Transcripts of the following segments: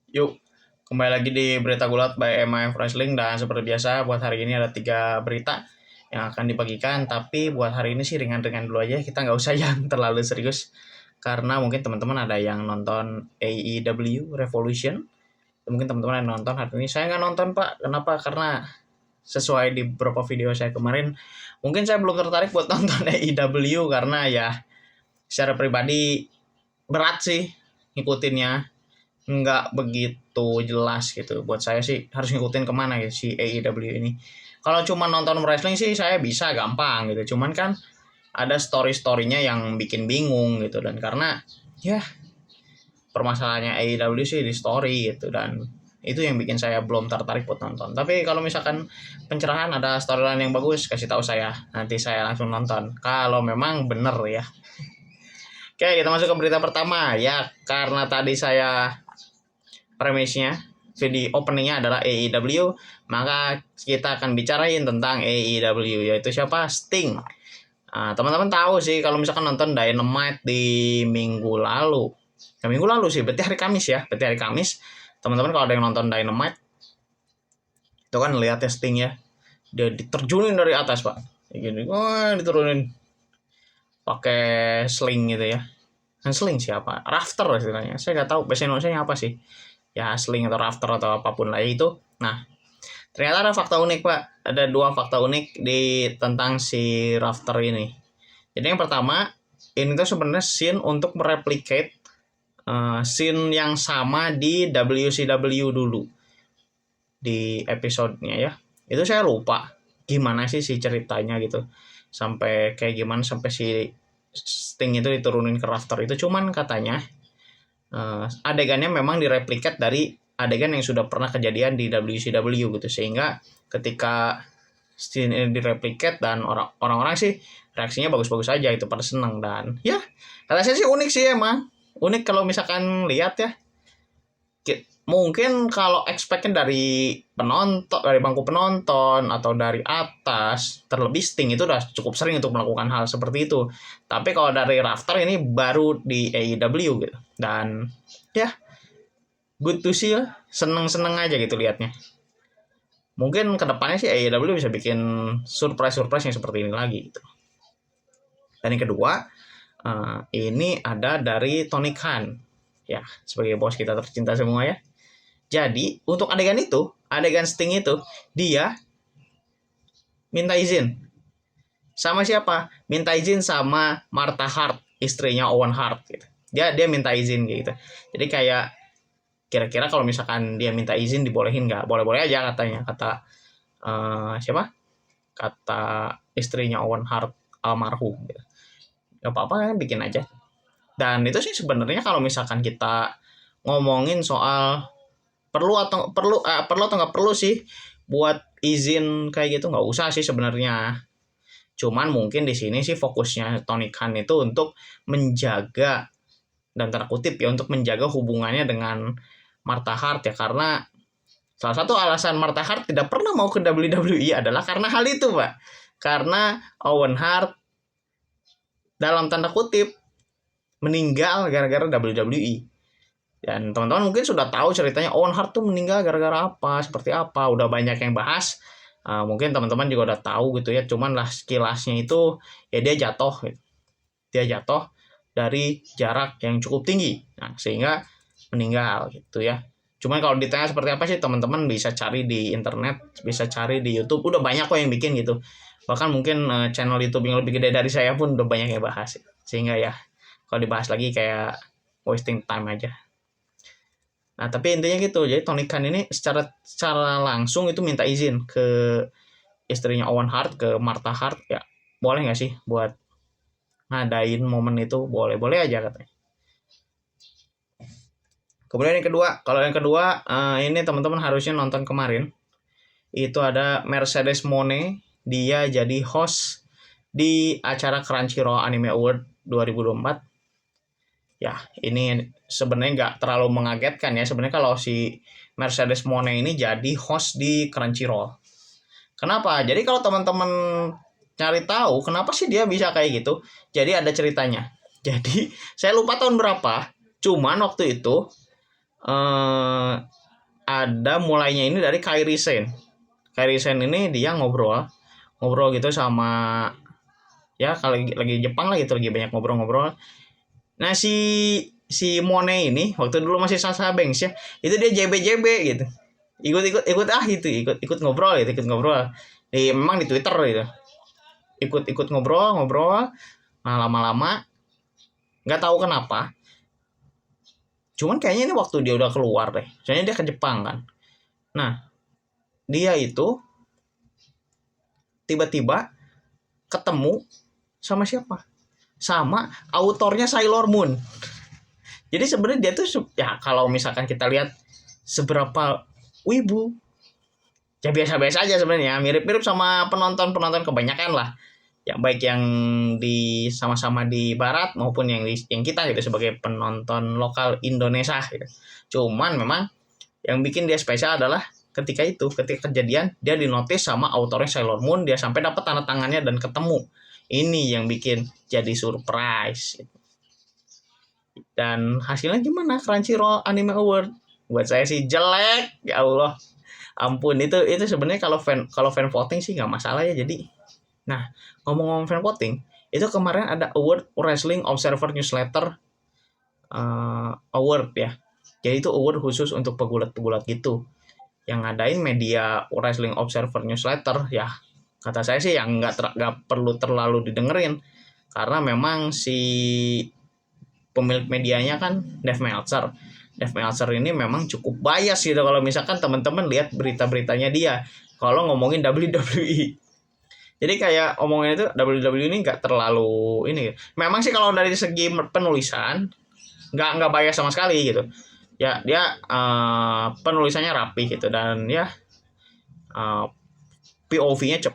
Yuk, kembali lagi di Berita Gulat by MIF Wrestling. Dan seperti biasa, buat hari ini ada 3 berita yang akan dibagikan. Tapi buat hari ini sih ringan-ringan dulu aja, kita nggak usah yang terlalu serius. Karena mungkin teman-teman ada yang nonton AEW Revolution. Mungkin teman-teman yang nonton hari ini. Saya nggak nonton, Pak. Kenapa? Karena sesuai di beberapa video saya kemarin, mungkin saya belum tertarik buat nonton AEW. Karena ya secara pribadi berat sih ngikutinnya, nggak begitu jelas gitu. Buat saya sih harus ngikutin kemana ya si AEW ini. Kalau cuma nonton wrestling sih saya bisa gampang gitu. Cuman kan ada story-storynya yang bikin bingung gitu. Dan karena ya permasalahannya AEW sih di story gitu. Dan itu yang bikin saya belum tertarik buat nonton. Tapi kalau misalkan pencerahan ada storyline yang bagus, kasih tahu saya. Nanti saya langsung nonton. Kalau memang bener ya. Oke, kita masuk ke berita pertama. Ya, karena tadi saya premisnya video openingnya adalah AEW, maka kita akan bicarain tentang AEW, yaitu siapa? Sting. Nah, teman-teman tahu sih kalau misalkan nonton Dynamite di minggu lalu. Ya, minggu lalu sih, berarti hari Kamis ya. Berarti hari Kamis. Teman-teman kalau ada yang nonton Dynamite, itu kan lihat Sting ya. Dia diterjunin dari atas, Pak. Kayak gini, diturunin pakai sling gitu ya. Kan sling siapa? Rafter istilahnya. Saya nggak tahu bahasa Indonesia apa sih. Ya sling atau rafter atau apapun lah itu. Nah, ternyata ada fakta unik, Pak. Ada 2 fakta unik di tentang si rafter ini. Jadi yang pertama, ini tuh sebenarnya scene untuk mereplicate scene yang sama di WCW dulu di episodenya ya. Itu saya lupa gimana sih si ceritanya gitu. Sampai kayak gimana sampai si Sting itu diturunin ke rafter itu. Cuman katanya adegannya memang direplikat dari adegan yang sudah pernah kejadian di WCW gitu, sehingga ketika scene ini direplikat dan orang-orang sih reaksinya bagus-bagus aja itu, pada seneng. Dan ya kata saya sih unik sih, emang unik kalau misalkan lihat ya. Mungkin kalau expect-nya dari penonton, dari bangku penonton atau dari atas, terlebih Sting itu udah cukup sering untuk melakukan hal seperti itu. Tapi kalau dari rafter ini baru di AEW gitu. Dan ya good to see lah, seneng-seneng aja gitu liatnya. Mungkin kedepannya sih AEW bisa bikin surprise-surprise yang seperti ini lagi gitu. Dan yang kedua, ini ada dari Tony Khan. Ya, sebagai bos kita tercinta semua ya. Jadi, untuk adegan itu, adegan Sting itu, dia minta izin. Sama siapa? Minta izin sama Martha Hart, istrinya Owen Hart gitu. Dia minta izin gitu. Jadi kayak kira-kira kalau misalkan dia minta izin dibolehin nggak? Boleh-boleh aja katanya. Kata siapa? Kata istrinya Owen Hart almarhum gitu. Gak apa-apa kan, bikin aja. Dan itu sih sebenarnya kalau misalkan kita ngomongin soal perlu atau nggak perlu sih buat izin kayak gitu, nggak usah sih sebenarnya. Cuman mungkin di sini sih fokusnya Tony Khan itu untuk menjaga, dan tanda kutip ya, untuk menjaga hubungannya dengan Martha Hart ya. Karena salah satu alasan Martha Hart tidak pernah mau ke WWE adalah karena hal itu, Pak. Karena Owen Hart dalam tanda kutip meninggal gara-gara WWE. Dan teman-teman mungkin sudah tahu ceritanya Owen Hart tuh meninggal gara-gara apa, seperti apa. Udah banyak yang bahas. Mungkin teman-teman juga udah tahu gitu ya. Cuman lah sekilasnya itu ya dia jatuh. Gitu. Dia jatuh dari jarak yang cukup tinggi. Nah, sehingga meninggal gitu ya. Cuman kalau ditanya seperti apa sih, teman-teman bisa cari di internet, bisa cari di YouTube. Udah banyak kok yang bikin gitu. Bahkan mungkin channel YouTube yang lebih gede dari saya pun udah banyak yang bahas. Sehingga ya kalau dibahas lagi kayak wasting time aja. Nah, tapi intinya gitu. Jadi Tony Khan ini secara langsung itu minta izin ke istrinya Owen Hart, ke Martha Hart ya. Boleh nggak sih buat ngadain momen itu? Boleh aja katanya. Kemudian yang kedua, kalau yang kedua ini teman-teman harusnya nonton kemarin. Itu ada Mercedes Moné, dia jadi host di acara Crunchyroll Anime Award 2024. Ya, ini sebenarnya nggak terlalu mengagetkan ya. Sebenarnya kalau si Mercedes Moné ini jadi host di Crunchyroll. Kenapa? Jadi kalau teman-teman cari tahu kenapa sih dia bisa kayak gitu, jadi ada ceritanya. Jadi saya lupa tahun berapa, cuman waktu itu eh, ada mulainya ini dari Kairi Sen. Kairi Sen ini dia ngobrol gitu sama, ya kalau lagi Jepang lah gitu, lagi banyak ngobrol-ngobrol. Nah si Mone ini waktu dulu masih Sasha Banks ya, itu dia JB gitu, ikut ngobrol gitu, memang di Twitter gitu, ikut ngobrol. Nah lama-lama nggak tahu kenapa, cuman kayaknya ini waktu dia udah keluar deh, soalnya dia ke Jepang kan. Nah dia itu tiba-tiba ketemu sama siapa, sama autornya Sailor Moon. Jadi sebenarnya dia tuh ya kalau misalkan kita lihat seberapa wibu, ya biasa-biasa aja sebenarnya, mirip-mirip sama penonton kebanyakan lah, yang baik yang di sama-sama di barat maupun yang kita gitu sebagai penonton lokal Indonesia gitu. Cuman memang yang bikin dia spesial adalah ketika kejadian dia dinotis sama autornya Sailor Moon, dia sampai dapat tanda tangannya dan ketemu. Ini yang bikin jadi surprise gitu. Dan hasilnya gimana? Crunchyroll Anime Award buat saya sih jelek, ya Allah ampun. Itu sebenarnya kalau fan voting sih nggak masalah ya. Jadi nah, ngomong-ngomong fan voting, itu kemarin ada award Wrestling Observer Newsletter award ya. Jadi itu award khusus untuk pegulat-pegulat gitu, yang ngadain media Wrestling Observer Newsletter ya. Kata saya sih yang nggak perlu terlalu didengerin, karena memang si pemilik medianya kan Dave Meltzer. Dave Meltzer ini memang cukup bias gitu kalau misalkan teman-teman lihat berita-beritanya dia kalau ngomongin WWE. Jadi kayak omongin itu WWE ini nggak terlalu ini. Memang sih kalau dari segi penulisan nggak bias sama sekali gitu. Ya dia penulisannya rapi gitu, dan ya POV-nya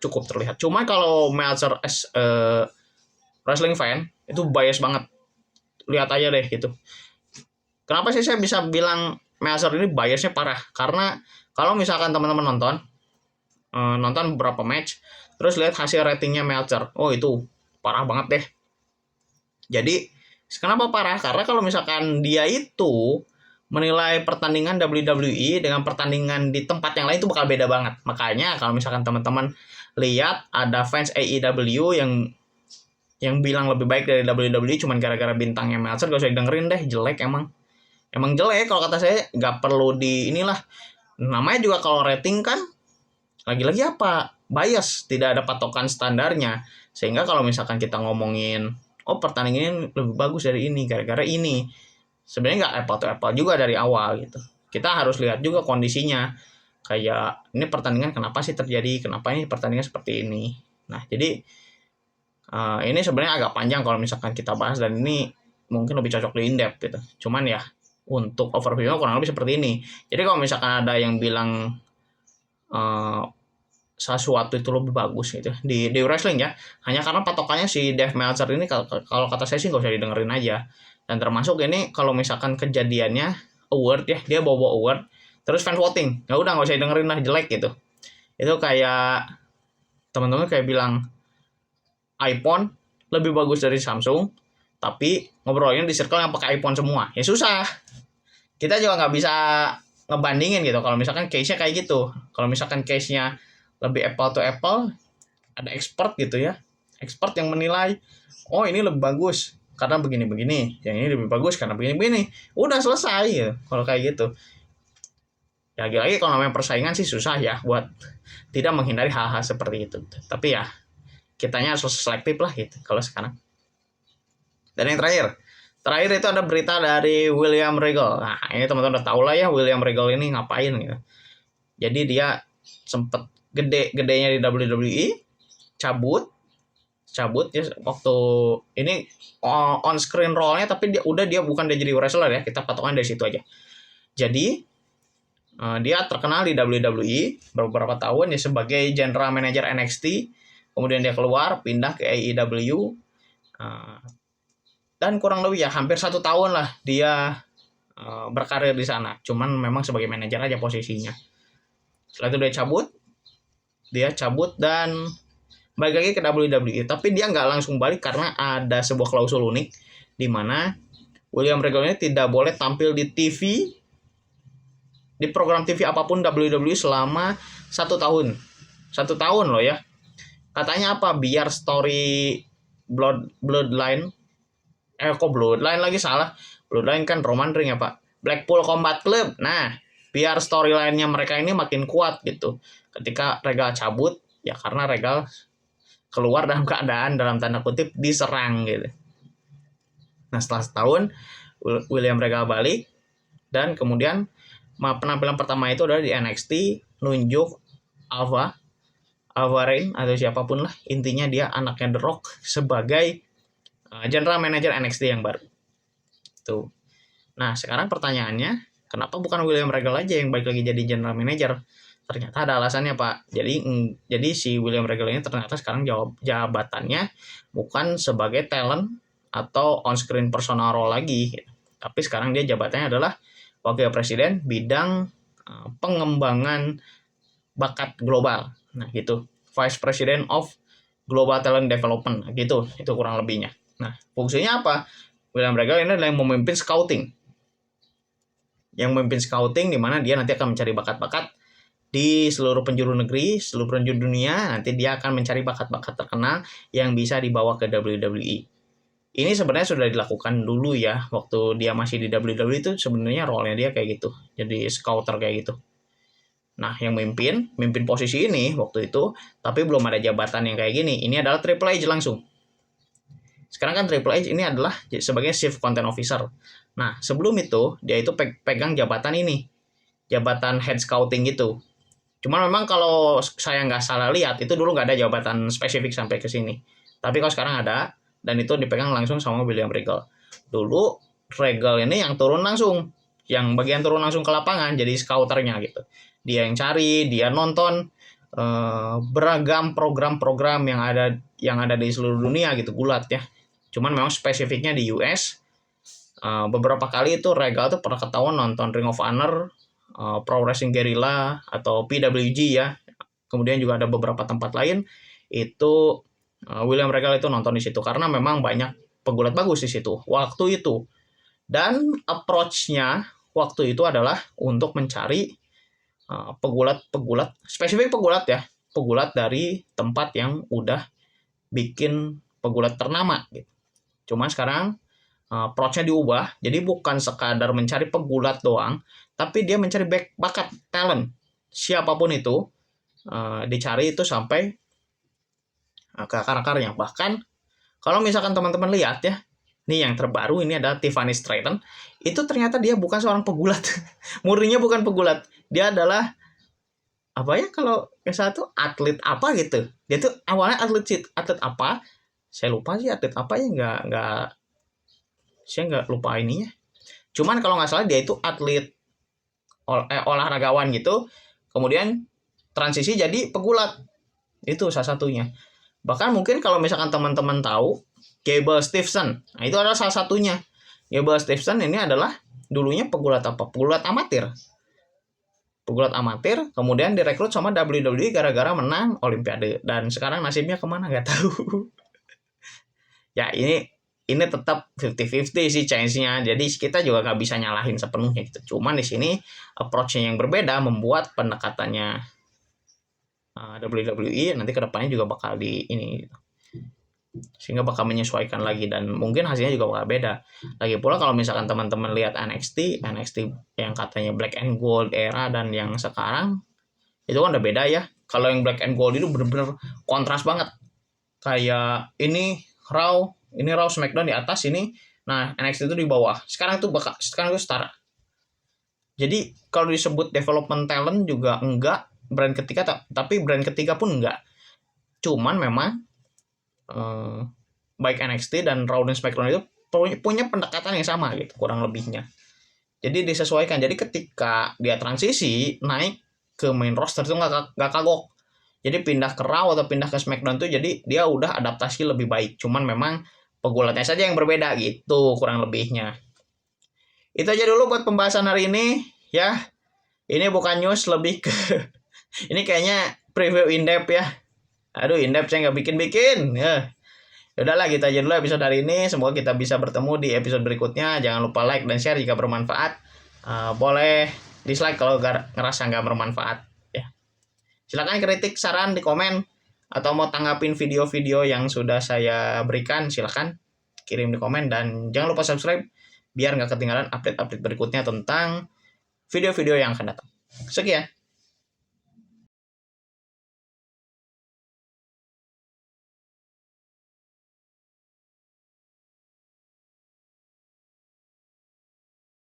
cukup terlihat. Cuma kalau Meltzer as wrestling fan itu bias banget. Lihat aja deh gitu. Kenapa sih saya bisa bilang Meltzer ini biasnya parah? Karena kalau misalkan teman-teman nonton beberapa match, terus lihat hasil ratingnya Meltzer, oh itu parah banget deh. Jadi kenapa parah? Karena kalau misalkan dia itu menilai pertandingan WWE dengan pertandingan di tempat yang lain itu bakal beda banget. Makanya kalau misalkan teman-teman lihat ada fans AEW yang bilang lebih baik dari WWE cuman gara-gara bintangnya Meltzer, gak usah dengerin deh, jelek emang jelek. Kalau kata saya nggak perlu di inilah, namanya juga kalau rating kan lagi-lagi apa, bias, tidak ada patokan standarnya. Sehingga kalau misalkan kita ngomongin pertandingan ini lebih bagus dari ini gara-gara ini, sebenarnya nggak apple to apple juga dari awal gitu. Kita harus lihat juga kondisinya, kayak ini pertandingan kenapa sih terjadi, kenapa ini pertandingan seperti ini. Nah jadi ini sebenarnya agak panjang kalau misalkan kita bahas, dan ini mungkin lebih cocok di in-depth gitu. Cuman ya untuk overview-nya kurang lebih seperti ini. Jadi kalau misalkan ada yang bilang sesuatu itu lebih bagus gitu di wrestling ya, hanya karena patokannya si Dave Meltzer ini, kalau kata saya sih nggak usah didengerin aja. Dan termasuk ini kalau misalkan kejadiannya award ya, dia bawa award terus fan voting, nggak usah dengerin lah, jelek gitu. Itu kayak teman-teman kayak bilang iPhone lebih bagus dari Samsung, tapi ngobrolnya di circle yang pakai iPhone semua, ya susah. Kita juga nggak bisa ngebandingin gitu kalau misalkan case-nya kayak gitu. Kalau misalkan case-nya lebih apple to apple, ada expert gitu ya, expert yang menilai, oh ini lebih bagus karena begini-begini, yang ini lebih bagus karena begini-begini, udah selesai gitu. Kalau kayak gitu ya, lagi-lagi kalau namanya persaingan sih susah ya buat tidak menghindari hal-hal seperti itu. Tapi ya kitanya harus selektif lah gitu kalau sekarang. Dan yang terakhir itu ada berita dari William Regal. Nah ini teman-teman udah tahu lah ya William Regal ini ngapain gitu. Jadi dia sempet gedenya di WWE, cabut ya waktu ini on screen role-nya, tapi dia bukan dia jadi wrestler ya, kita patokan dari situ aja. Jadi dia terkenal di WWE beberapa tahun ya sebagai general manager NXT, kemudian dia keluar pindah ke AEW, dan kurang lebih ya hampir 1 tahun lah dia berkarir di sana. Cuman memang sebagai manajer aja posisinya. Setelah itu dia cabut dan balik lagi ke WWE, tapi dia nggak langsung balik karena ada sebuah klausul unik di mana William Regal ini tidak boleh tampil di TV, di program TV apapun WWE selama 1 tahun. 1 tahun loh ya. Katanya apa? Biar story Bloodline. Kok Bloodline lagi salah. Bloodline kan Roman Reigns ya Pak. Blackpool Combat Club. Nah, biar storyline-nya mereka ini makin kuat gitu. Ketika Regal cabut, ya karena Regal keluar dalam keadaan dalam tanda kutip diserang gitu. Nah, setelah setahun William Regal balik dan kemudian penampilan pertama itu adalah di NXT nunjuk Alpha Reigns atau siapapun lah, intinya dia anaknya The Rock sebagai general manager NXT yang baru. Tuh. Nah, sekarang pertanyaannya, kenapa bukan William Regal aja yang balik lagi jadi general manager? Ternyata ada alasannya, Pak. Jadi si William Regal ini ternyata sekarang jabatannya bukan sebagai talent atau on-screen personal role lagi. Tapi sekarang dia jabatannya adalah Wakil Presiden bidang pengembangan bakat global. Nah, gitu. Vice President of Global Talent Development. Gitu. Itu kurang lebihnya. Nah, fungsinya apa? William Regal ini adalah yang memimpin scouting. Yang memimpin scouting di mana dia nanti akan mencari bakat-bakat di seluruh penjuru negeri, seluruh penjuru dunia. Nanti dia akan mencari bakat-bakat terkenal yang bisa dibawa ke WWE. Ini sebenarnya sudah dilakukan dulu ya. Waktu dia masih di WWE itu sebenarnya role-nya dia kayak gitu. Jadi scouter kayak gitu. Nah, yang mimpin posisi ini waktu itu, tapi belum ada jabatan yang kayak gini. Ini adalah Triple H langsung. Sekarang kan Triple H ini adalah sebagai Chief Content Officer. Nah, sebelum itu, dia itu pegang jabatan ini. Jabatan Head Scouting gitu. Cuman memang kalau saya nggak salah lihat, itu dulu nggak ada jabatan spesifik sampai ke sini. Tapi kalau sekarang ada, dan itu dipegang langsung sama William Regal. Dulu, Regal ini yang turun langsung. Yang bagian turun langsung ke lapangan, jadi scouternya gitu. Dia yang cari, dia nonton beragam program-program yang ada di seluruh dunia gitu, gulat ya. Cuman memang spesifiknya di US. Beberapa kali itu Regal tuh pernah ketahuan nonton Ring of Honor, Pro Wrestling Guerrilla atau PWG ya. Kemudian juga ada beberapa tempat lain itu William Regal itu nonton di situ karena memang banyak pegulat bagus di situ waktu itu. Dan approach-nya waktu itu adalah untuk mencari pegulat, spesifik pegulat ya, pegulat dari tempat yang udah bikin pegulat ternama gitu. Cuma sekarang approach-nya diubah, jadi bukan sekadar mencari pegulat doang, tapi dia mencari bakat, talent, siapapun itu dicari itu sampai ke akar-akarnya. Bahkan kalau misalkan teman-teman lihat ya, nih yang terbaru ini adalah Tiffany Stratton. Itu ternyata dia bukan seorang pegulat. Murninya bukan pegulat. Dia adalah apa ya kalau satu atlet apa gitu. Dia tuh awalnya atlet apa? Saya lupa sih atlet apa ya, saya nggak lupa ininya. Cuman kalau nggak salah dia itu atlet olahragawan gitu. Kemudian transisi jadi pegulat. Itu salah satunya. Bahkan mungkin kalau misalkan teman-teman tahu Gable Steveson. Nah, itu adalah salah satunya. Gable Steveson ini adalah dulunya pegulat apa? Pegulat amatir. Pegulat amatir, kemudian direkrut sama WWE gara-gara menang Olimpiade. Dan sekarang nasibnya kemana nggak tahu. Ya, ini tetap 50-50 sih chance-nya. Jadi kita juga nggak bisa nyalahin sepenuhnya gitu. Cuman di sini approach-nya yang berbeda membuat pendekatannya WWE nanti kedepannya juga bakal di ini gitu. Sehingga bakal menyesuaikan lagi dan mungkin hasilnya juga bakal beda. Lagi pula kalau misalkan teman-teman lihat NXT yang katanya Black and Gold era dan yang sekarang itu kan udah beda ya. Kalau yang Black and Gold itu bener-bener kontras banget. Kayak ini Raw SmackDown di atas ini, nah NXT itu di bawah. Sekarang tuh setara. Jadi kalau disebut development talent juga enggak, brand ketiga tapi brand ketiga pun enggak. Cuman memang baik NXT dan Raw dan SmackDown itu punya pendekatan yang sama gitu kurang lebihnya. Jadi disesuaikan. Jadi ketika dia transisi naik ke main roster itu nggak kagok. Jadi pindah ke Raw atau pindah ke SmackDown tuh jadi dia udah adaptasi lebih baik. Cuman memang pegulatnya saja yang berbeda gitu kurang lebihnya. Itu aja dulu buat pembahasan hari ini ya. Ini bukan news, lebih ke ini kayaknya preview in-depth ya. Aduh, in-depth saya nggak bikin ya. Udahlah, gitu aja dulu episode hari ini. Semoga kita bisa bertemu di episode berikutnya. Jangan lupa like dan share jika bermanfaat. Boleh dislike kalau ngerasa nggak bermanfaat. Ya. Silakan kritik, saran di komen. Atau mau tanggapin video-video yang sudah saya berikan, silakan kirim di komen. Dan jangan lupa subscribe biar nggak ketinggalan update-update berikutnya tentang video-video yang akan datang. Sekian.